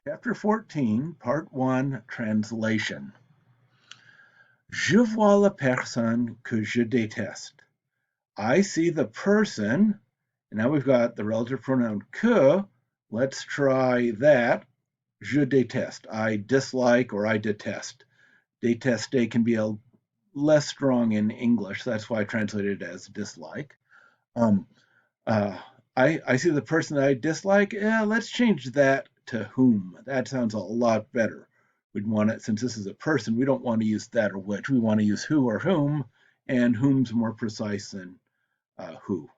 Chapter 14, Part 1, Translation. Je vois la personne que je déteste. I see the person, and now we've got the relative pronoun que. Let's try that. Je déteste. I dislike or I detest. Détester can be a less strong in English. That's why I translated it as dislike. Um, uh, I see the person that I dislike. Yeah, let's change that to whom. That sounds a lot better. We'd want it, since this is a person, we don't want to use that or which. We want to use who or whom, and whom's more precise than who.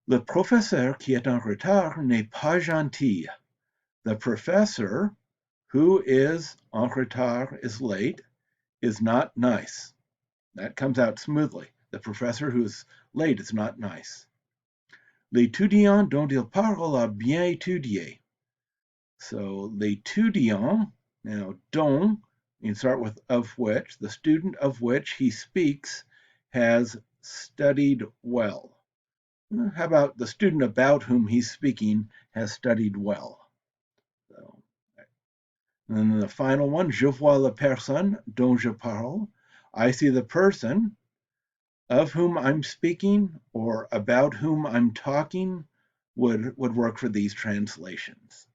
Le professeur qui est en retard n'est pas gentil. The professor who is en retard, is late, is not nice. That comes out smoothly. The professor who is late is not nice. L'étudiant dont il parle a bien étudié. So l'étudiant, now dont, you start with of which, the student of which he speaks has studied well. How about the student about whom he's speaking has studied well? So, and then the final one, je vois la personne dont je parle. I see the person of whom I'm speaking or about whom I'm talking would work for these translations.